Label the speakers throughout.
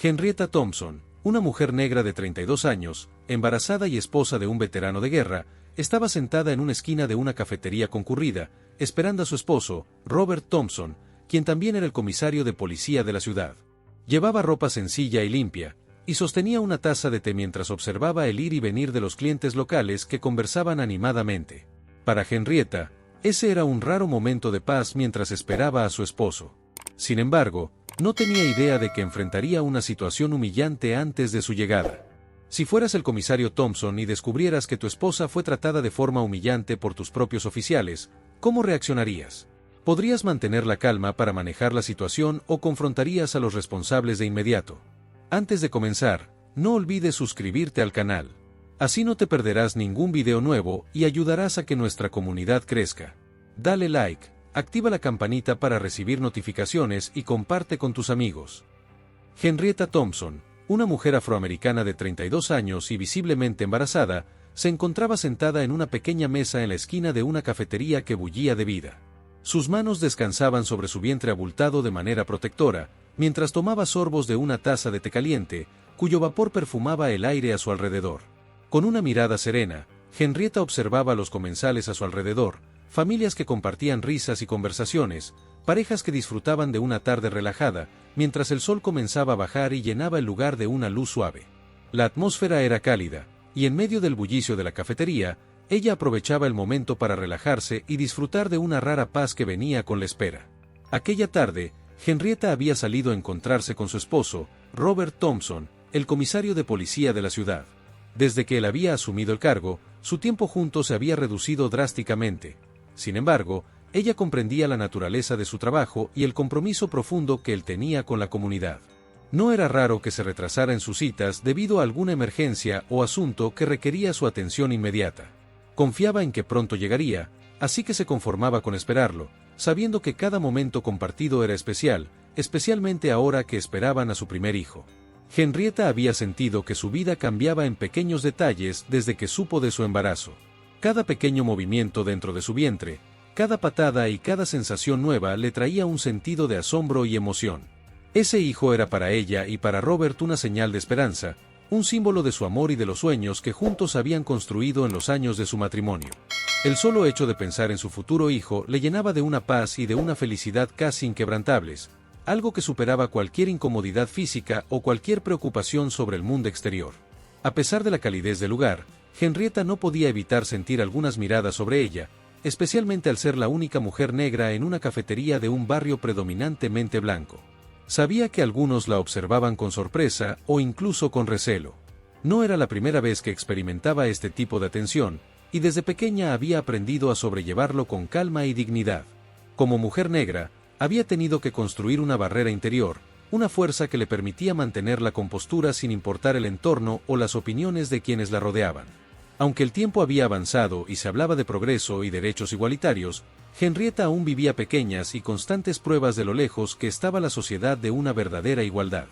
Speaker 1: Henrietta Thompson, una mujer negra de 32 años, embarazada y esposa de un veterano de guerra, estaba sentada en una esquina de una cafetería concurrida, esperando a su esposo, Robert Thompson, quien también era el comisario de policía de la ciudad. Llevaba ropa sencilla y limpia, y sostenía una taza de té mientras observaba el ir y venir de los clientes locales que conversaban animadamente. Para Henrietta, ese era un raro momento de paz mientras esperaba a su esposo. Sin embargo, no tenía idea de que enfrentaría una situación humillante antes de su llegada. Si fueras el comisario Thompson y descubrieras que tu esposa fue tratada de forma humillante por tus propios oficiales, ¿cómo reaccionarías? ¿Podrías mantener la calma para manejar la situación o confrontarías a los responsables de inmediato? Antes de comenzar, no olvides suscribirte al canal. Así no te perderás ningún video nuevo y ayudarás a que nuestra comunidad crezca. Dale like, activa la campanita para recibir notificaciones y comparte con tus amigos. Henrietta Thompson, una mujer afroamericana de 32 años y visiblemente embarazada, se encontraba sentada en una pequeña mesa en la esquina de una cafetería que bullía de vida. Sus manos descansaban sobre su vientre abultado de manera protectora, mientras tomaba sorbos de una taza de té caliente, cuyo vapor perfumaba el aire a su alrededor. Con una mirada serena, Henrietta observaba a los comensales a su alrededor, familias que compartían risas y conversaciones, parejas que disfrutaban de una tarde relajada, mientras el sol comenzaba a bajar y llenaba el lugar de una luz suave. La atmósfera era cálida, y en medio del bullicio de la cafetería, ella aprovechaba el momento para relajarse y disfrutar de una rara paz que venía con la espera. Aquella tarde, Henrietta había salido a encontrarse con su esposo, Robert Thompson, el comisario de policía de la ciudad. Desde que él había asumido el cargo, su tiempo juntos se había reducido drásticamente. Sin embargo, ella comprendía la naturaleza de su trabajo y el compromiso profundo que él tenía con la comunidad. No era raro que se retrasara en sus citas debido a alguna emergencia o asunto que requería su atención inmediata. Confiaba en que pronto llegaría, así que se conformaba con esperarlo, sabiendo que cada momento compartido era especial, especialmente ahora que esperaban a su primer hijo. Henrietta había sentido que su vida cambiaba en pequeños detalles desde que supo de su embarazo. Cada pequeño movimiento dentro de su vientre, cada patada y cada sensación nueva le traía un sentido de asombro y emoción. Ese hijo era para ella y para Robert una señal de esperanza, un símbolo de su amor y de los sueños que juntos habían construido en los años de su matrimonio. El solo hecho de pensar en su futuro hijo le llenaba de una paz y de una felicidad casi inquebrantables, algo que superaba cualquier incomodidad física o cualquier preocupación sobre el mundo exterior. A pesar de la calidez del lugar, Henrietta no podía evitar sentir algunas miradas sobre ella, especialmente al ser la única mujer negra en una cafetería de un barrio predominantemente blanco. Sabía que algunos la observaban con sorpresa o incluso con recelo. No era la primera vez que experimentaba este tipo de atención, y desde pequeña había aprendido a sobrellevarlo con calma y dignidad. Como mujer negra, había tenido que construir una barrera interior, una fuerza que le permitía mantener la compostura sin importar el entorno o las opiniones de quienes la rodeaban. Aunque el tiempo había avanzado y se hablaba de progreso y derechos igualitarios, Henrietta aún vivía pequeñas y constantes pruebas de lo lejos que estaba la sociedad de una verdadera igualdad.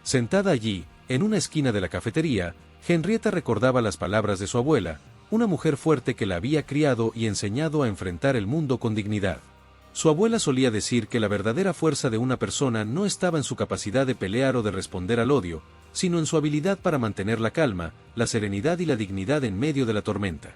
Speaker 1: Sentada allí, en una esquina de la cafetería, Henrietta recordaba las palabras de su abuela, una mujer fuerte que la había criado y enseñado a enfrentar el mundo con dignidad. Su abuela solía decir que la verdadera fuerza de una persona no estaba en su capacidad de pelear o de responder al odio, sino en su habilidad para mantener la calma, la serenidad y la dignidad en medio de la tormenta.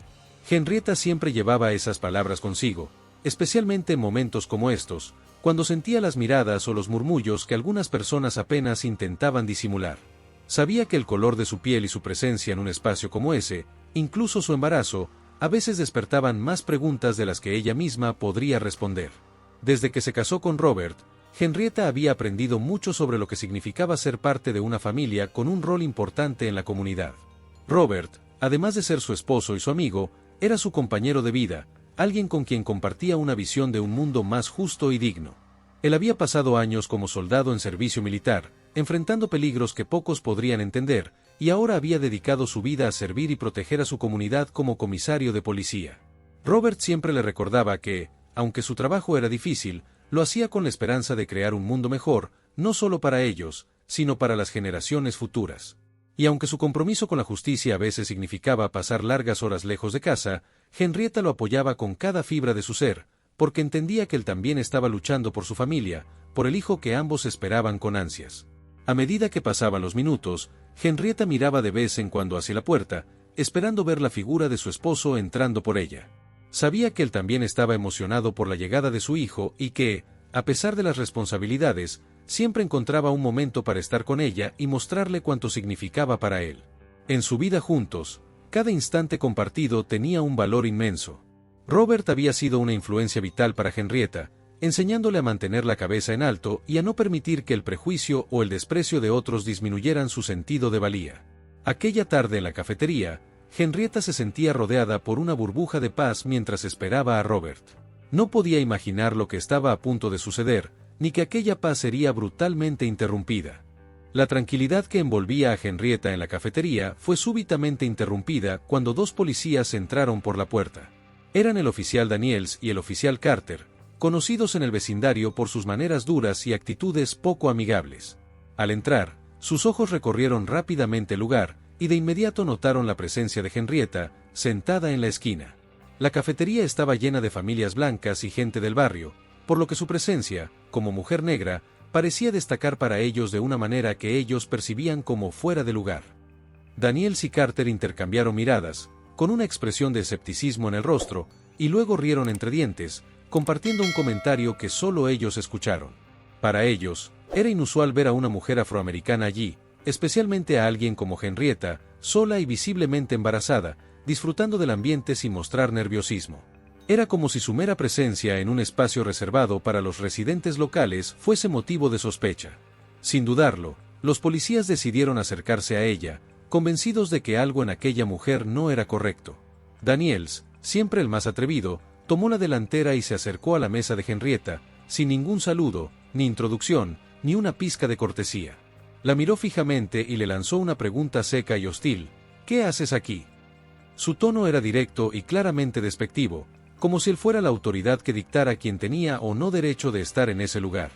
Speaker 1: Henrietta siempre llevaba esas palabras consigo, especialmente en momentos como estos, cuando sentía las miradas o los murmullos que algunas personas apenas intentaban disimular. Sabía que el color de su piel y su presencia en un espacio como ese, incluso su embarazo, a veces despertaban más preguntas de las que ella misma podría responder. Desde que se casó con Robert, Henrietta había aprendido mucho sobre lo que significaba ser parte de una familia con un rol importante en la comunidad. Robert, además de ser su esposo y su amigo, era su compañero de vida, alguien con quien compartía una visión de un mundo más justo y digno. Él había pasado años como soldado en servicio militar, enfrentando peligros que pocos podrían entender, y ahora había dedicado su vida a servir y proteger a su comunidad como comisario de policía. Robert siempre le recordaba que, aunque su trabajo era difícil, lo hacía con la esperanza de crear un mundo mejor, no solo para ellos, sino para las generaciones futuras. Y aunque su compromiso con la justicia a veces significaba pasar largas horas lejos de casa, Henrietta lo apoyaba con cada fibra de su ser, porque entendía que él también estaba luchando por su familia, por el hijo que ambos esperaban con ansias. A medida que pasaban los minutos, Henrietta miraba de vez en cuando hacia la puerta, esperando ver la figura de su esposo entrando por ella. Sabía que él también estaba emocionado por la llegada de su hijo y que, a pesar de las responsabilidades, siempre encontraba un momento para estar con ella y mostrarle cuánto significaba para él. En su vida juntos, cada instante compartido tenía un valor inmenso. Robert había sido una influencia vital para Henrietta, enseñándole a mantener la cabeza en alto y a no permitir que el prejuicio o el desprecio de otros disminuyeran su sentido de valía. Aquella tarde en la cafetería, Henrietta se sentía rodeada por una burbuja de paz mientras esperaba a Robert. No podía imaginar lo que estaba a punto de suceder, ni que aquella paz sería brutalmente interrumpida. La tranquilidad que envolvía a Henrietta en la cafetería fue súbitamente interrumpida cuando dos policías entraron por la puerta. Eran el oficial Daniels y el oficial Carter, conocidos en el vecindario por sus maneras duras y actitudes poco amigables. Al entrar, sus ojos recorrieron rápidamente el lugar, y de inmediato notaron la presencia de Henrietta, sentada en la esquina. La cafetería estaba llena de familias blancas y gente del barrio, por lo que su presencia, como mujer negra, parecía destacar para ellos de una manera que ellos percibían como fuera de lugar. Daniels y Carter intercambiaron miradas, con una expresión de escepticismo en el rostro, y luego rieron entre dientes, compartiendo un comentario que solo ellos escucharon. Para ellos, era inusual ver a una mujer afroamericana allí, especialmente a alguien como Henrietta, sola y visiblemente embarazada, disfrutando del ambiente sin mostrar nerviosismo. Era como si su mera presencia en un espacio reservado para los residentes locales fuese motivo de sospecha. Sin dudarlo, los policías decidieron acercarse a ella, convencidos de que algo en aquella mujer no era correcto. Daniels, siempre el más atrevido, tomó la delantera y se acercó a la mesa de Henrietta, sin ningún saludo, ni introducción, ni una pizca de cortesía. La miró fijamente y le lanzó una pregunta seca y hostil: ¿qué haces aquí? Su tono era directo y claramente despectivo, como si él fuera la autoridad que dictara quién tenía o no derecho de estar en ese lugar.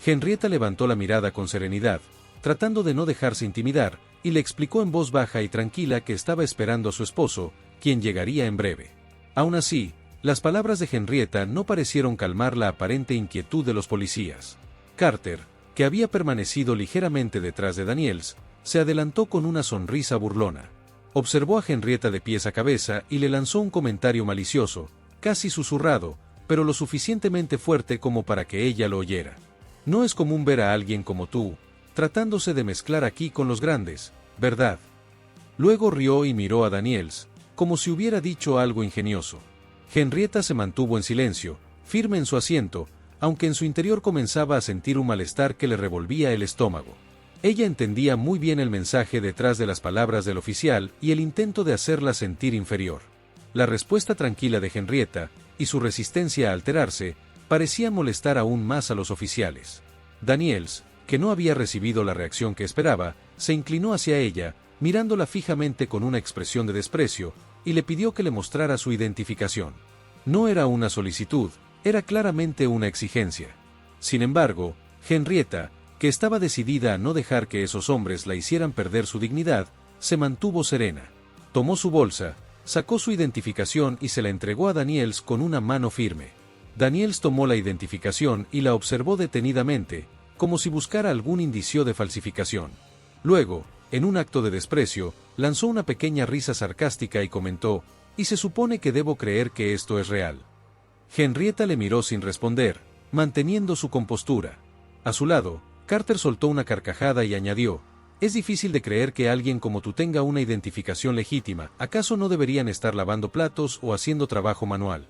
Speaker 1: Henrietta levantó la mirada con serenidad, tratando de no dejarse intimidar, y le explicó en voz baja y tranquila que estaba esperando a su esposo, quien llegaría en breve. Aún así, las palabras de Henrietta no parecieron calmar la aparente inquietud de los policías. Carter, que había permanecido ligeramente detrás de Daniels, se adelantó con una sonrisa burlona. Observó a Henrietta de pies a cabeza y le lanzó un comentario malicioso, casi susurrado, pero lo suficientemente fuerte como para que ella lo oyera. No es común ver a alguien como tú, tratándose de mezclar aquí con los grandes, ¿verdad? Luego rió y miró a Daniels, como si hubiera dicho algo ingenioso. Henrietta se mantuvo en silencio, firme en su asiento, aunque en su interior comenzaba a sentir un malestar que le revolvía el estómago. Ella entendía muy bien el mensaje detrás de las palabras del oficial y el intento de hacerla sentir inferior. La respuesta tranquila de Henrietta, y su resistencia a alterarse, parecía molestar aún más a los oficiales. Daniels, que no había recibido la reacción que esperaba, se inclinó hacia ella, mirándola fijamente con una expresión de desprecio, y le pidió que le mostrara su identificación. No era una solicitud, era claramente una exigencia. Sin embargo, Henrietta, que estaba decidida a no dejar que esos hombres la hicieran perder su dignidad, se mantuvo serena. Tomó su bolsa, sacó su identificación y se la entregó a Daniels con una mano firme. Daniels tomó la identificación y la observó detenidamente, como si buscara algún indicio de falsificación. Luego, en un acto de desprecio, lanzó una pequeña risa sarcástica y comentó: «¿Y se supone que debo creer que esto es real?». Henrietta le miró sin responder, manteniendo su compostura. A su lado, Carter soltó una carcajada y añadió: «Es difícil de creer que alguien como tú tenga una identificación legítima. ¿Acaso no deberían estar lavando platos o haciendo trabajo manual?».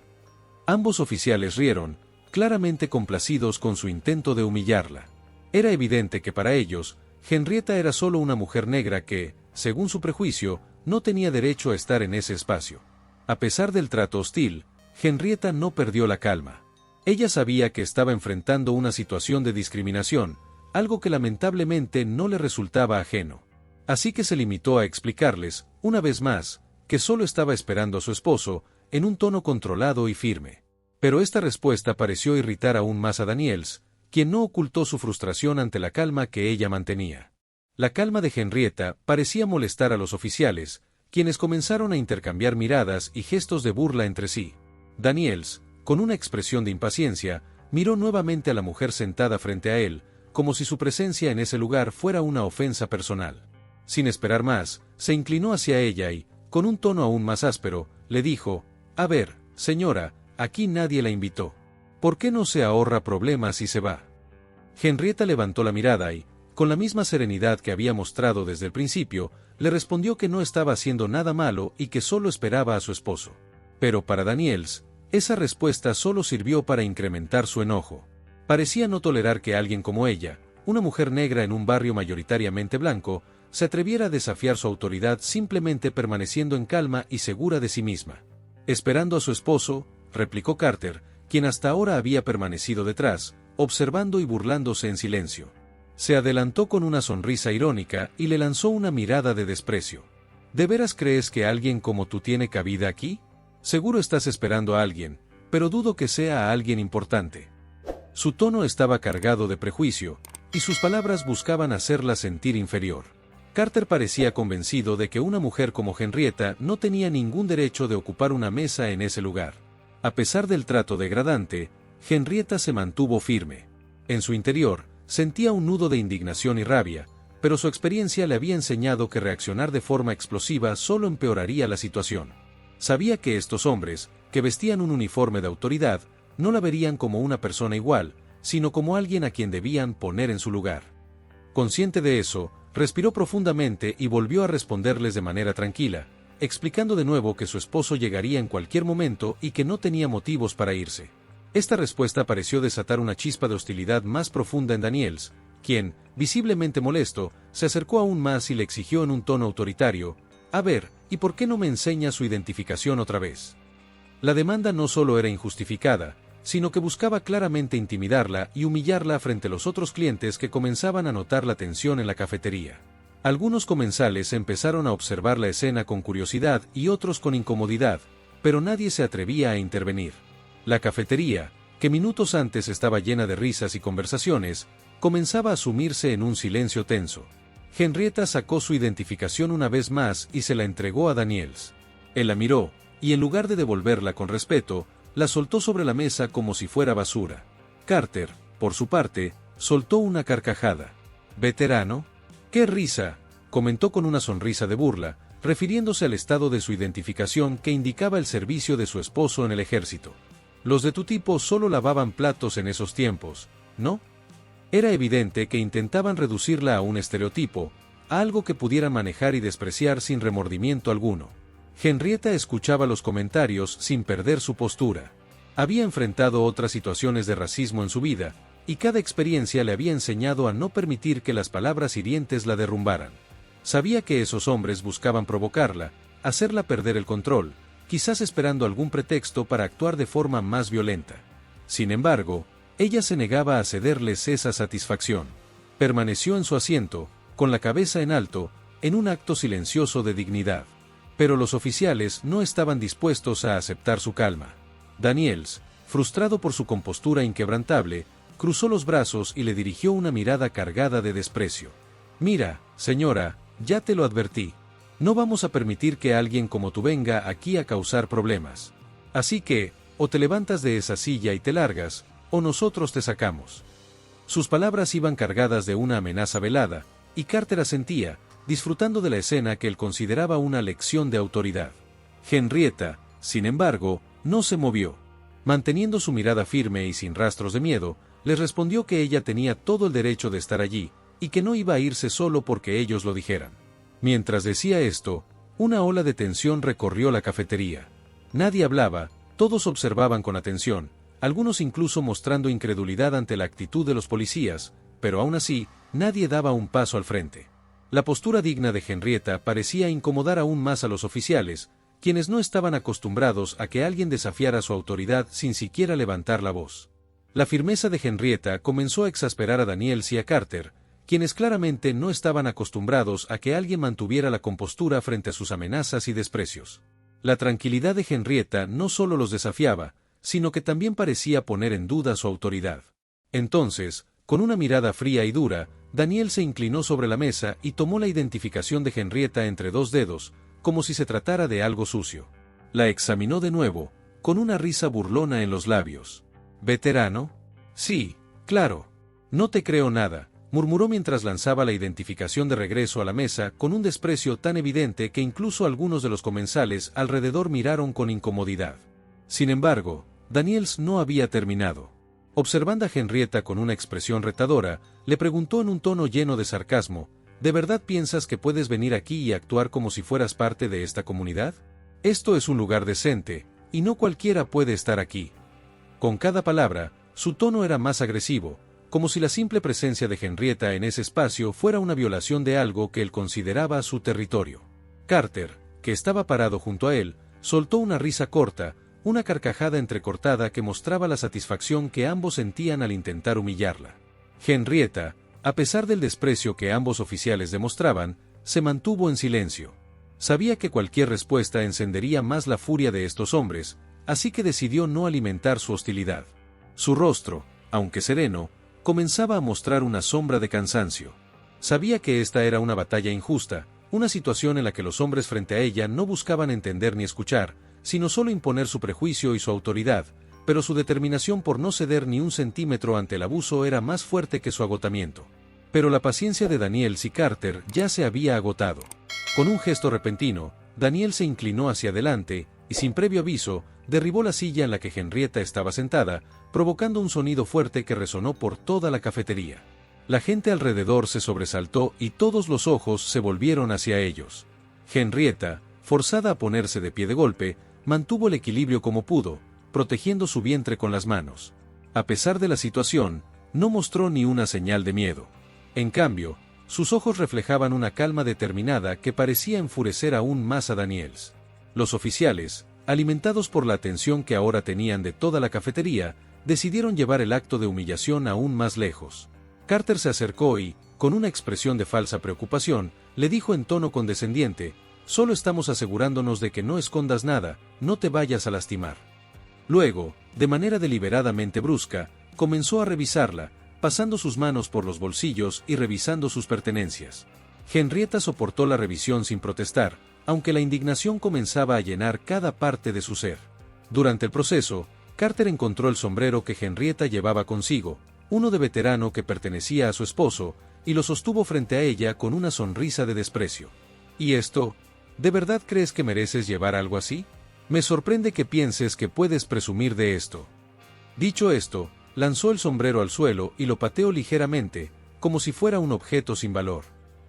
Speaker 1: Ambos oficiales rieron, claramente complacidos con su intento de humillarla. Era evidente que para ellos, Henrietta era solo una mujer negra que, según su prejuicio, no tenía derecho a estar en ese espacio. A pesar del trato hostil, Henrietta no perdió la calma. Ella sabía que estaba enfrentando una situación de discriminación, algo que lamentablemente no le resultaba ajeno. Así que se limitó a explicarles, una vez más, que solo estaba esperando a su esposo, en un tono controlado y firme. Pero esta respuesta pareció irritar aún más a Daniels, quien no ocultó su frustración ante la calma que ella mantenía. La calma de Henrietta parecía molestar a los oficiales, quienes comenzaron a intercambiar miradas y gestos de burla entre sí. Daniels, con una expresión de impaciencia, miró nuevamente a la mujer sentada frente a él, como si su presencia en ese lugar fuera una ofensa personal. Sin esperar más, se inclinó hacia ella y, con un tono aún más áspero, le dijo: «A ver, señora, aquí nadie la invitó. ¿Por qué no se ahorra problemas y se va?» Henrietta levantó la mirada y, con la misma serenidad que había mostrado desde el principio, le respondió que no estaba haciendo nada malo y que solo esperaba a su esposo. Pero para Daniels, esa respuesta solo sirvió para incrementar su enojo. Parecía no tolerar que alguien como ella, una mujer negra en un barrio mayoritariamente blanco, se atreviera a desafiar su autoridad simplemente permaneciendo en calma y segura de sí misma. «Esperando a su esposo», replicó Carter, quien hasta ahora había permanecido detrás, observando y burlándose en silencio. Se adelantó con una sonrisa irónica y le lanzó una mirada de desprecio. «¿De veras crees que alguien como tú tiene cabida aquí? Seguro estás esperando a alguien, pero dudo que sea a alguien importante». Su tono estaba cargado de prejuicio, y sus palabras buscaban hacerla sentir inferior. Carter parecía convencido de que una mujer como Henrietta no tenía ningún derecho de ocupar una mesa en ese lugar. A pesar del trato degradante, Henrietta se mantuvo firme. En su interior, sentía un nudo de indignación y rabia, pero su experiencia le había enseñado que reaccionar de forma explosiva solo empeoraría la situación. Sabía que estos hombres, que vestían un uniforme de autoridad, no la verían como una persona igual, sino como alguien a quien debían poner en su lugar. Consciente de eso, respiró profundamente y volvió a responderles de manera tranquila, explicando de nuevo que su esposo llegaría en cualquier momento y que no tenía motivos para irse. Esta respuesta pareció desatar una chispa de hostilidad más profunda en Daniels, quien, visiblemente molesto, se acercó aún más y le exigió en un tono autoritario: «A ver, ¿y por qué no me enseña su identificación otra vez?». La demanda no solo era injustificada, sino que buscaba claramente intimidarla y humillarla frente a los otros clientes que comenzaban a notar la tensión en la cafetería. Algunos comensales empezaron a observar la escena con curiosidad y otros con incomodidad, pero nadie se atrevía a intervenir. La cafetería, que minutos antes estaba llena de risas y conversaciones, comenzaba a sumirse en un silencio tenso. Henrietta sacó su identificación una vez más y se la entregó a Daniels. Él la miró, y en lugar de devolverla con respeto, la soltó sobre la mesa como si fuera basura. Carter, por su parte, soltó una carcajada. «¿Veterano? ¡Qué risa!», comentó con una sonrisa de burla, refiriéndose al estado de su identificación que indicaba el servicio de su esposo en el ejército. «Los de tu tipo solo lavaban platos en esos tiempos, ¿no?». Era evidente que intentaban reducirla a un estereotipo, a algo que pudieran manejar y despreciar sin remordimiento alguno. Henrietta escuchaba los comentarios sin perder su postura. Había enfrentado otras situaciones de racismo en su vida, y cada experiencia le había enseñado a no permitir que las palabras hirientes la derrumbaran. Sabía que esos hombres buscaban provocarla, hacerla perder el control, quizás esperando algún pretexto para actuar de forma más violenta. Sin embargo, ella se negaba a cederles esa satisfacción. Permaneció en su asiento, con la cabeza en alto, en un acto silencioso de dignidad. Pero los oficiales no estaban dispuestos a aceptar su calma. Daniels, frustrado por su compostura inquebrantable, cruzó los brazos y le dirigió una mirada cargada de desprecio. «Mira, señora, ya te lo advertí. No vamos a permitir que alguien como tú venga aquí a causar problemas. Así que, o te levantas de esa silla y te largas, o nosotros te sacamos». Sus palabras iban cargadas de una amenaza velada, y Carter asentía, disfrutando de la escena que él consideraba una lección de autoridad. Henrietta, sin embargo, no se movió. Manteniendo su mirada firme y sin rastros de miedo, les respondió que ella tenía todo el derecho de estar allí, y que no iba a irse solo porque ellos lo dijeran. Mientras decía esto, una ola de tensión recorrió la cafetería. Nadie hablaba, todos observaban con atención, algunos incluso mostrando incredulidad ante la actitud de los policías, pero aún así, nadie daba un paso al frente. La postura digna de Henrietta parecía incomodar aún más a los oficiales, quienes no estaban acostumbrados a que alguien desafiara su autoridad sin siquiera levantar la voz. La firmeza de Henrietta comenzó a exasperar a Daniels y a Carter, quienes claramente no estaban acostumbrados a que alguien mantuviera la compostura frente a sus amenazas y desprecios. La tranquilidad de Henrietta no solo los desafiaba, sino que también parecía poner en duda su autoridad. Entonces, con una mirada fría y dura, Daniel se inclinó sobre la mesa y tomó la identificación de Henrietta entre dos dedos, como si se tratara de algo sucio. La examinó de nuevo, con una risa burlona en los labios. «¿Veterano? Sí, claro. No te creo nada, murmuró mientras lanzaba la identificación de regreso a la mesa con un desprecio tan evidente que incluso algunos de los comensales alrededor miraron con incomodidad. Sin embargo, Daniels no había terminado. Observando a Henrietta con una expresión retadora, le preguntó en un tono lleno de sarcasmo: ¿de verdad piensas que puedes venir aquí y actuar como si fueras parte de esta comunidad? Esto es un lugar decente, y no cualquiera puede estar aquí. Con cada palabra, su tono era más agresivo, como si la simple presencia de Henrietta en ese espacio fuera una violación de algo que él consideraba su territorio. Carter, que estaba parado junto a él, soltó una risa corta, una carcajada entrecortada que mostraba la satisfacción que ambos sentían al intentar humillarla. Henrietta, a pesar del desprecio que ambos oficiales demostraban, se mantuvo en silencio. Sabía que cualquier respuesta encendería más la furia de estos hombres, así que decidió no alimentar su hostilidad. Su rostro, aunque sereno, comenzaba a mostrar una sombra de cansancio. Sabía que esta era una batalla injusta, una situación en la que los hombres frente a ella no buscaban entender ni escuchar, sino solo imponer su prejuicio y su autoridad, pero su determinación por no ceder ni un centímetro ante el abuso era más fuerte que su agotamiento. Pero la paciencia de Daniels y Carter ya se había agotado. Con un gesto repentino, Daniel se inclinó hacia adelante, y sin previo aviso, derribó la silla en la que Henrietta estaba sentada, provocando un sonido fuerte que resonó por toda la cafetería. La gente alrededor se sobresaltó y todos los ojos se volvieron hacia ellos. Henrietta, forzada a ponerse de pie de golpe, mantuvo el equilibrio como pudo, protegiendo su vientre con las manos. A pesar de la situación, no mostró ni una señal de miedo. En cambio, sus ojos reflejaban una calma determinada que parecía enfurecer aún más a Daniels. Los oficiales, alimentados por la atención que ahora tenían de toda la cafetería, decidieron llevar el acto de humillación aún más lejos. Carter se acercó y, con una expresión de falsa preocupación, le dijo en tono condescendiente: «Solo estamos asegurándonos de que no escondas nada, no te vayas a lastimar». Luego, de manera deliberadamente brusca, comenzó a revisarla, pasando sus manos por los bolsillos y revisando sus pertenencias. Henrietta soportó la revisión sin protestar, aunque la indignación comenzaba a llenar cada parte de su ser. Durante el proceso, Carter encontró el sombrero que Henrietta llevaba consigo, uno de veterano que pertenecía a su esposo, y lo sostuvo frente a ella con una sonrisa de desprecio. «¿Y esto? ¿De verdad crees que mereces llevar algo así? Me sorprende que pienses que puedes presumir de esto». Dicho esto, lanzó el sombrero al suelo y lo pateó ligeramente, como si fuera un objeto sin valor.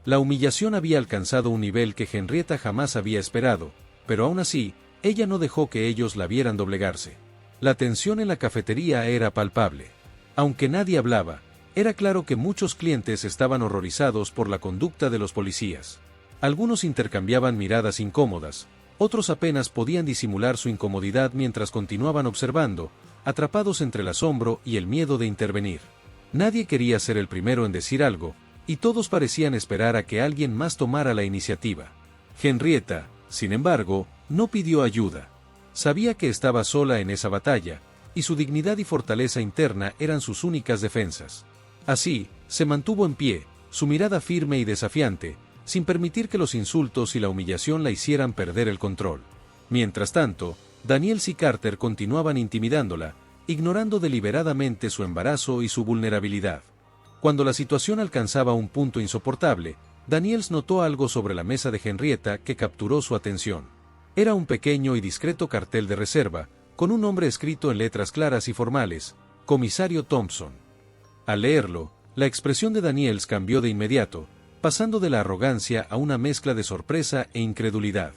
Speaker 1: La humillación había alcanzado un nivel que Henrietta jamás había esperado, pero aún así, ella no dejó que ellos la vieran doblegarse. La tensión en la cafetería era palpable. Aunque nadie hablaba, era claro que muchos clientes estaban horrorizados por la conducta de los policías. Algunos intercambiaban miradas incómodas, otros apenas podían disimular su incomodidad mientras continuaban observando, atrapados entre el asombro y el miedo de intervenir. Nadie quería ser el primero en decir algo, y todos parecían esperar a que alguien más tomara la iniciativa. Henrietta, sin embargo, no pidió ayuda. Sabía que estaba sola en esa batalla, y su dignidad y fortaleza interna eran sus únicas defensas. Así, se mantuvo en pie, su mirada firme y desafiante, sin permitir que los insultos y la humillación la hicieran perder el control. Mientras tanto, Daniels y Carter continuaban intimidándola, ignorando deliberadamente su embarazo y su vulnerabilidad. Cuando la situación alcanzaba un punto insoportable, Daniels notó algo sobre la mesa de Henrietta que capturó su atención. Era un pequeño y discreto cartel de reserva, con un nombre escrito en letras claras y formales: Comisario Thompson. Al leerlo, la expresión de Daniels cambió de inmediato, pasando de la arrogancia a una mezcla de sorpresa e incredulidad.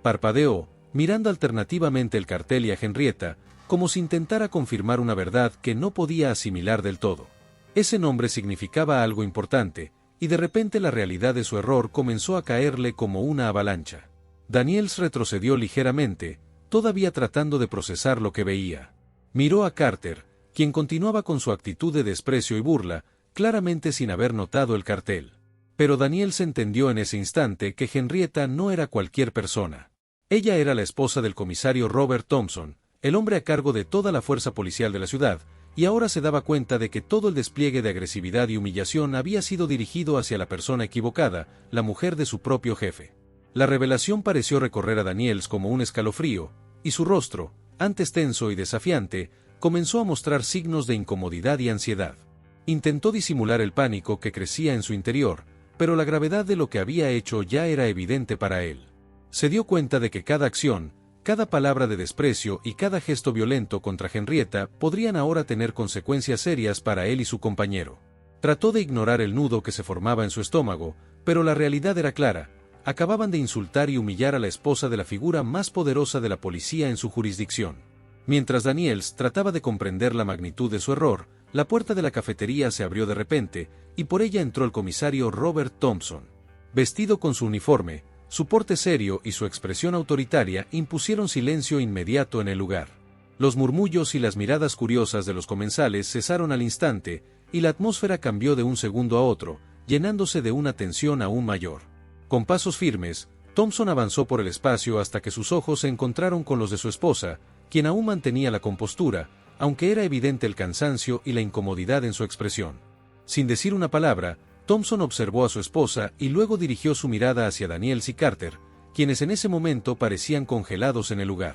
Speaker 1: Parpadeó, mirando alternativamente el cartel y a Henrietta, como si intentara confirmar una verdad que no podía asimilar del todo. Ese nombre significaba algo importante, y de repente la realidad de su error comenzó a caerle como una avalancha. Daniels retrocedió ligeramente, todavía tratando de procesar lo que veía. Miró a Carter, quien continuaba con su actitud de desprecio y burla, claramente sin haber notado el cartel. Pero Daniels entendió en ese instante que Henrietta no era cualquier persona. Ella era la esposa del comisario Robert Thompson, el hombre a cargo de toda la fuerza policial de la ciudad, y ahora se daba cuenta de que todo el despliegue de agresividad y humillación había sido dirigido hacia la persona equivocada, la mujer de su propio jefe. La revelación pareció recorrer a Daniels como un escalofrío, y su rostro, antes tenso y desafiante, comenzó a mostrar signos de incomodidad y ansiedad. Intentó disimular el pánico que crecía en su interior, pero la gravedad de lo que había hecho ya era evidente para él. Se dio cuenta de que cada acción, cada palabra de desprecio y cada gesto violento contra Henrietta podrían ahora tener consecuencias serias para él y su compañero. Trató de ignorar el nudo que se formaba en su estómago, pero la realidad era clara: acababan de insultar y humillar a la esposa de la figura más poderosa de la policía en su jurisdicción. Mientras Daniels trataba de comprender la magnitud de su error, la puerta de la cafetería se abrió de repente, y por ella entró el comisario Robert Thompson. Vestido con su uniforme, su porte serio y su expresión autoritaria impusieron silencio inmediato en el lugar. Los murmullos y las miradas curiosas de los comensales cesaron al instante, y la atmósfera cambió de un segundo a otro, llenándose de una tensión aún mayor. Con pasos firmes, Thompson avanzó por el espacio hasta que sus ojos se encontraron con los de su esposa, quien aún mantenía la compostura, aunque era evidente el cansancio y la incomodidad en su expresión. Sin decir una palabra, Thompson observó a su esposa y luego dirigió su mirada hacia Daniels y Carter, quienes en ese momento parecían congelados en el lugar.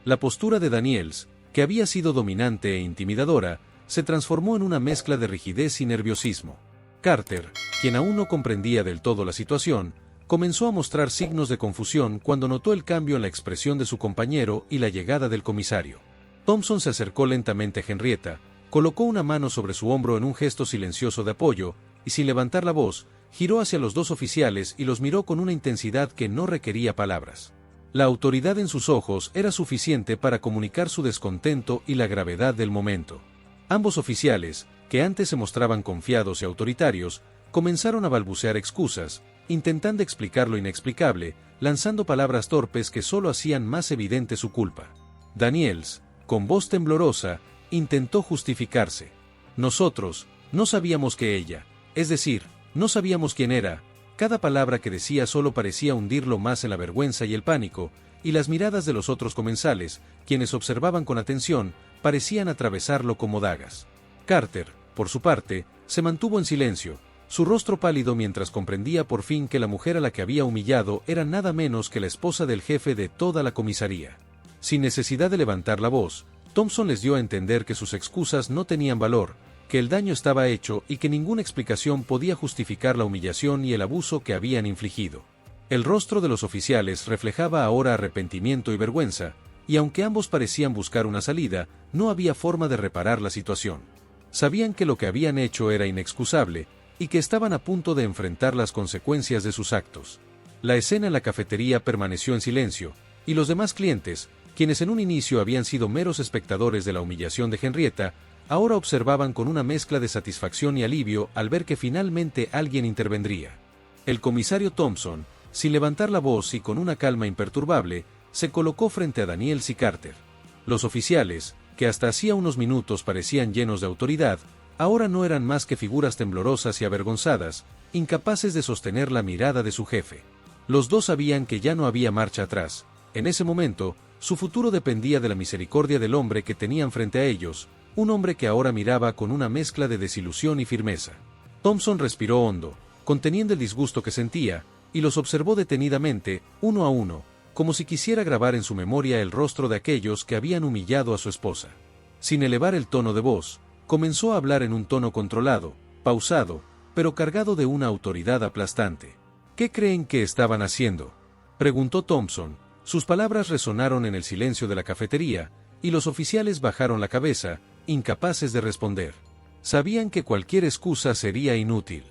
Speaker 1: La postura de Daniels, que había sido dominante e intimidadora, se transformó en una mezcla de rigidez y nerviosismo. Carter, quien aún no comprendía del todo la situación, comenzó a mostrar signos de confusión cuando notó el cambio en la expresión de su compañero y la llegada del comisario. Thompson se acercó lentamente a Henrietta, colocó una mano sobre su hombro en un gesto silencioso de apoyo, y sin levantar la voz, giró hacia los dos oficiales y los miró con una intensidad que no requería palabras. La autoridad en sus ojos era suficiente para comunicar su descontento y la gravedad del momento. Ambos oficiales, que antes se mostraban confiados y autoritarios, comenzaron a balbucear excusas, intentando explicar lo inexplicable, lanzando palabras torpes que solo hacían más evidente su culpa. Daniels, con voz temblorosa, intentó justificarse. Nosotros no sabíamos que ella, es decir, no sabíamos quién era. Cada palabra que decía solo parecía hundirlo más en la vergüenza y el pánico, y las miradas de los otros comensales, quienes observaban con atención, parecían atravesarlo como dagas. Carter, por su parte, se mantuvo en silencio, su rostro pálido mientras comprendía por fin que la mujer a la que había humillado era nada menos que la esposa del jefe de toda la comisaría. Sin necesidad de levantar la voz, Thompson les dio a entender que sus excusas no tenían valor, que el daño estaba hecho y que ninguna explicación podía justificar la humillación y el abuso que habían infligido. El rostro de los oficiales reflejaba ahora arrepentimiento y vergüenza, y aunque ambos parecían buscar una salida, no había forma de reparar la situación. Sabían que lo que habían hecho era inexcusable, y que estaban a punto de enfrentar las consecuencias de sus actos. La escena en la cafetería permaneció en silencio, y los demás clientes, quienes en un inicio habían sido meros espectadores de la humillación de Henrietta, ahora observaban con una mezcla de satisfacción y alivio al ver que finalmente alguien intervendría. El comisario Thompson, sin levantar la voz y con una calma imperturbable, se colocó frente a Daniels y Carter. Los oficiales, que hasta hacía unos minutos parecían llenos de autoridad, ahora no eran más que figuras temblorosas y avergonzadas, incapaces de sostener la mirada de su jefe. Los dos sabían que ya no había marcha atrás. En ese momento, su futuro dependía de la misericordia del hombre que tenían frente a ellos, un hombre que ahora miraba con una mezcla de desilusión y firmeza. Thompson respiró hondo, conteniendo el disgusto que sentía, y los observó detenidamente, uno a uno, como si quisiera grabar en su memoria el rostro de aquellos que habían humillado a su esposa. Sin elevar el tono de voz, comenzó a hablar en un tono controlado, pausado, pero cargado de una autoridad aplastante. ¿Qué creen que estaban haciendo?, preguntó Thompson. Sus palabras resonaron en el silencio de la cafetería, y los oficiales bajaron la cabeza, incapaces de responder. Sabían que cualquier excusa sería inútil.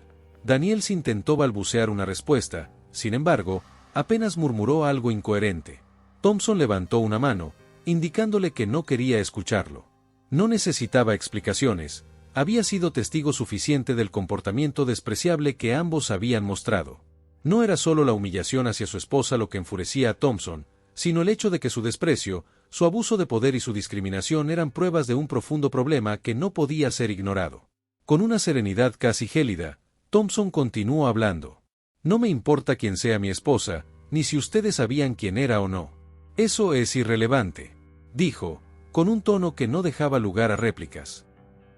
Speaker 1: Daniels intentó balbucear una respuesta, sin embargo, apenas murmuró algo incoherente. Thompson levantó una mano, indicándole que no quería escucharlo. No necesitaba explicaciones, había sido testigo suficiente del comportamiento despreciable que ambos habían mostrado. No era solo la humillación hacia su esposa lo que enfurecía a Thompson, sino el hecho de que su desprecio, su abuso de poder y su discriminación eran pruebas de un profundo problema que no podía ser ignorado. Con una serenidad casi gélida, Thompson continuó hablando. No me importa quién sea mi esposa, ni si ustedes sabían quién era o no. Eso es irrelevante, dijo, con un tono que no dejaba lugar a réplicas.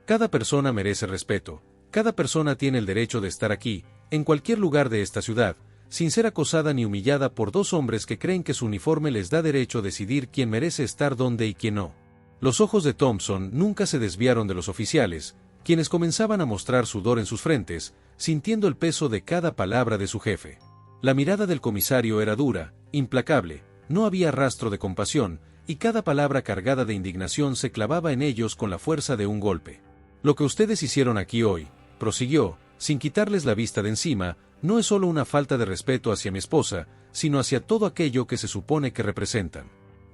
Speaker 1: Cada persona merece respeto, cada persona tiene el derecho de estar aquí, en cualquier lugar de esta ciudad, sin ser acosada ni humillada por dos hombres que creen que su uniforme les da derecho a decidir quién merece estar dónde y quién no. Los ojos de Thompson nunca se desviaron de los oficiales, quienes comenzaban a mostrar sudor en sus frentes, sintiendo el peso de cada palabra de su jefe. La mirada del comisario era dura, implacable, no había rastro de compasión, y cada palabra cargada de indignación se clavaba en ellos con la fuerza de un golpe. Lo que ustedes hicieron aquí hoy, prosiguió, sin quitarles la vista de encima, no es solo una falta de respeto hacia mi esposa, sino hacia todo aquello que se supone que representan.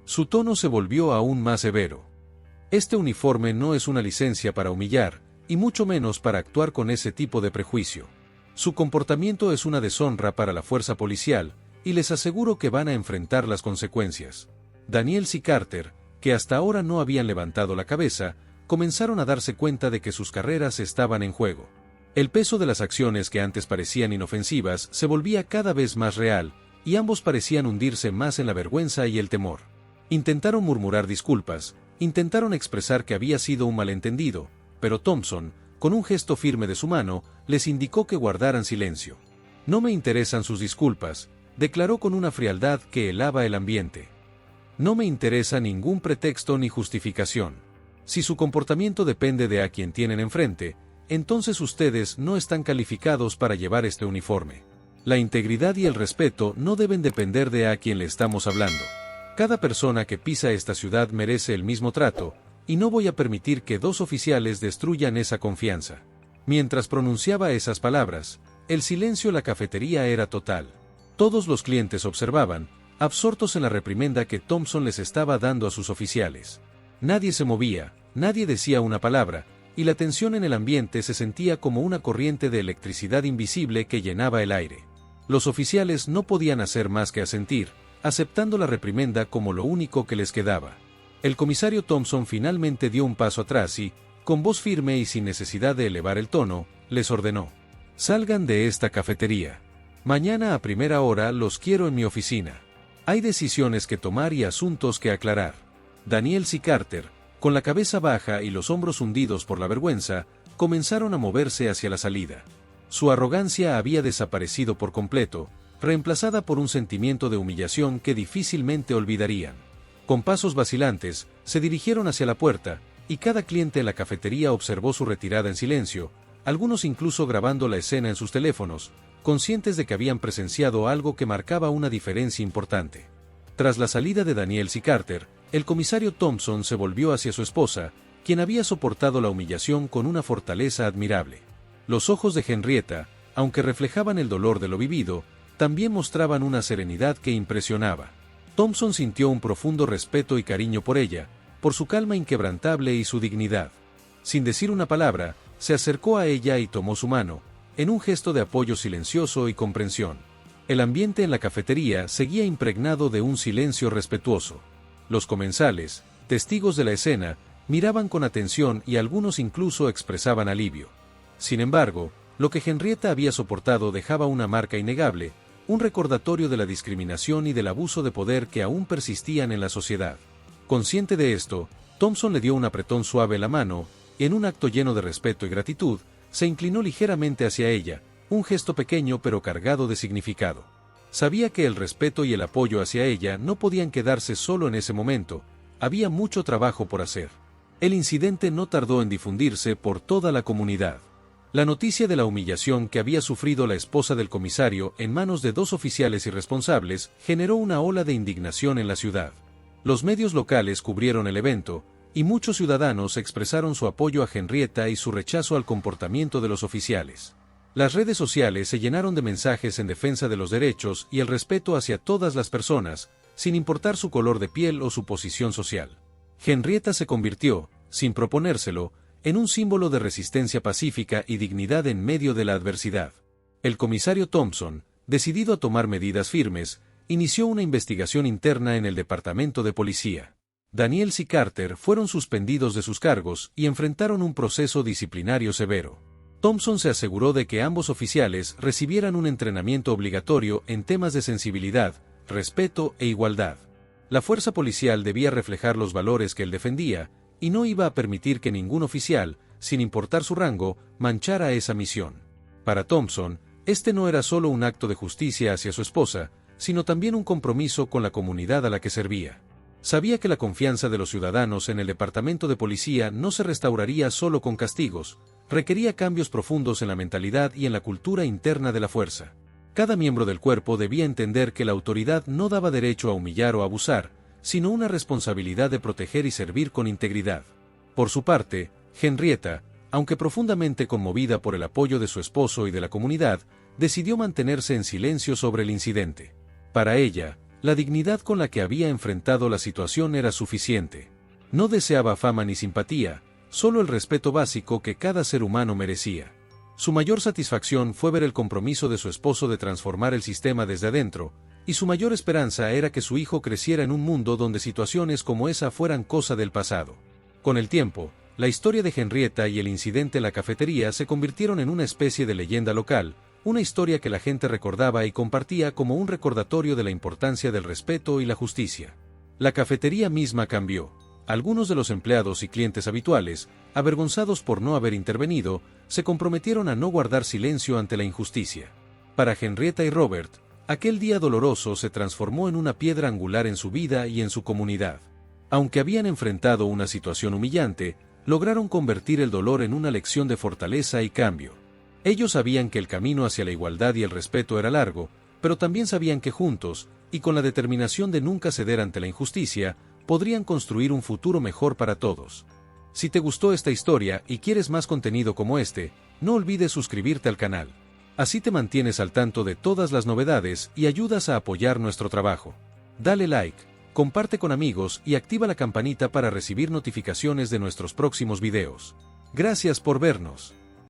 Speaker 1: Su tono se volvió aún más severo. Este uniforme no es una licencia para humillar, y mucho menos para actuar con ese tipo de prejuicio. Su comportamiento es una deshonra para la fuerza policial, y les aseguro que van a enfrentar las consecuencias. Daniels y Carter, que hasta ahora no habían levantado la cabeza, comenzaron a darse cuenta de que sus carreras estaban en juego. El peso de las acciones que antes parecían inofensivas se volvía cada vez más real, y ambos parecían hundirse más en la vergüenza y el temor. Intentaron murmurar disculpas, intentaron expresar que había sido un malentendido, pero Thompson, con un gesto firme de su mano, les indicó que guardaran silencio. No me interesan sus disculpas, declaró con una frialdad que helaba el ambiente. No me interesa ningún pretexto ni justificación. Si su comportamiento depende de a quien tienen enfrente, entonces ustedes no están calificados para llevar este uniforme. La integridad y el respeto no deben depender de a quien le estamos hablando. Cada persona que pisa esta ciudad merece el mismo trato, y no voy a permitir que dos oficiales destruyan esa confianza. Mientras pronunciaba esas palabras, el silencio en la cafetería era total. Todos los clientes observaban, absortos en la reprimenda que Thompson les estaba dando a sus oficiales. Nadie se movía, nadie decía una palabra, y la tensión en el ambiente se sentía como una corriente de electricidad invisible que llenaba el aire. Los oficiales no podían hacer más que asentir, aceptando la reprimenda como lo único que les quedaba. El comisario Thompson finalmente dio un paso atrás y, con voz firme y sin necesidad de elevar el tono, les ordenó: «Salgan de esta cafetería. Mañana a primera hora los quiero en mi oficina. Hay decisiones que tomar y asuntos que aclarar». Daniels y Carter, con la cabeza baja y los hombros hundidos por la vergüenza, comenzaron a moverse hacia la salida. Su arrogancia había desaparecido por completo, reemplazada por un sentimiento de humillación que difícilmente olvidarían. Con pasos vacilantes, se dirigieron hacia la puerta, y cada cliente en la cafetería observó su retirada en silencio, algunos incluso grabando la escena en sus teléfonos, conscientes de que habían presenciado algo que marcaba una diferencia importante. Tras la salida de Daniels y Carter, el comisario Thompson se volvió hacia su esposa, quien había soportado la humillación con una fortaleza admirable. Los ojos de Henrietta, aunque reflejaban el dolor de lo vivido, también mostraban una serenidad que impresionaba. Thompson sintió un profundo respeto y cariño por ella, por su calma inquebrantable y su dignidad. Sin decir una palabra, se acercó a ella y tomó su mano, en un gesto de apoyo silencioso y comprensión. El ambiente en la cafetería seguía impregnado de un silencio respetuoso. Los comensales, testigos de la escena, miraban con atención y algunos incluso expresaban alivio. Sin embargo, lo que Henrietta había soportado dejaba una marca innegable, un recordatorio de la discriminación y del abuso de poder que aún persistían en la sociedad. Consciente de esto, Thompson le dio un apretón suave a la mano, y en un acto lleno de respeto y gratitud, se inclinó ligeramente hacia ella, un gesto pequeño pero cargado de significado. Sabía que el respeto y el apoyo hacia ella no podían quedarse solo en ese momento, había mucho trabajo por hacer. El incidente no tardó en difundirse por toda la comunidad. La noticia de la humillación que había sufrido la esposa del comisario en manos de dos oficiales irresponsables generó una ola de indignación en la ciudad. Los medios locales cubrieron el evento, y muchos ciudadanos expresaron su apoyo a Henrietta y su rechazo al comportamiento de los oficiales. Las redes sociales se llenaron de mensajes en defensa de los derechos y el respeto hacia todas las personas, sin importar su color de piel o su posición social. Henrietta se convirtió, sin proponérselo, en un símbolo de resistencia pacífica y dignidad en medio de la adversidad. El comisario Thompson, decidido a tomar medidas firmes, inició una investigación interna en el departamento de policía. Daniels y Carter fueron suspendidos de sus cargos y enfrentaron un proceso disciplinario severo. Thompson se aseguró de que ambos oficiales recibieran un entrenamiento obligatorio en temas de sensibilidad, respeto e igualdad. La fuerza policial debía reflejar los valores que él defendía, y no iba a permitir que ningún oficial, sin importar su rango, manchara esa misión. Para Thompson, este no era solo un acto de justicia hacia su esposa, sino también un compromiso con la comunidad a la que servía. Sabía que la confianza de los ciudadanos en el departamento de policía no se restauraría solo con castigos, requería cambios profundos en la mentalidad y en la cultura interna de la fuerza. Cada miembro del cuerpo debía entender que la autoridad no daba derecho a humillar o abusar, sino una responsabilidad de proteger y servir con integridad. Por su parte, Henrietta, aunque profundamente conmovida por el apoyo de su esposo y de la comunidad, decidió mantenerse en silencio sobre el incidente. Para ella, la dignidad con la que había enfrentado la situación era suficiente. No deseaba fama ni simpatía, solo el respeto básico que cada ser humano merecía. Su mayor satisfacción fue ver el compromiso de su esposo de transformar el sistema desde adentro, y su mayor esperanza era que su hijo creciera en un mundo donde situaciones como esa fueran cosa del pasado. Con el tiempo, la historia de Henrietta y el incidente en la cafetería se convirtieron en una especie de leyenda local, una historia que la gente recordaba y compartía como un recordatorio de la importancia del respeto y la justicia. La cafetería misma cambió. Algunos de los empleados y clientes habituales, avergonzados por no haber intervenido, se comprometieron a no guardar silencio ante la injusticia. Para Henrietta y Robert, aquel día doloroso se transformó en una piedra angular en su vida y en su comunidad. Aunque habían enfrentado una situación humillante, lograron convertir el dolor en una lección de fortaleza y cambio. Ellos sabían que el camino hacia la igualdad y el respeto era largo, pero también sabían que juntos, y con la determinación de nunca ceder ante la injusticia, podrían construir un futuro mejor para todos. Si te gustó esta historia y quieres más contenido como este, no olvides suscribirte al canal. Así te mantienes al tanto de todas las novedades y ayudas a apoyar nuestro trabajo. Dale like, comparte con amigos y activa la campanita para recibir notificaciones de nuestros próximos videos. Gracias por vernos.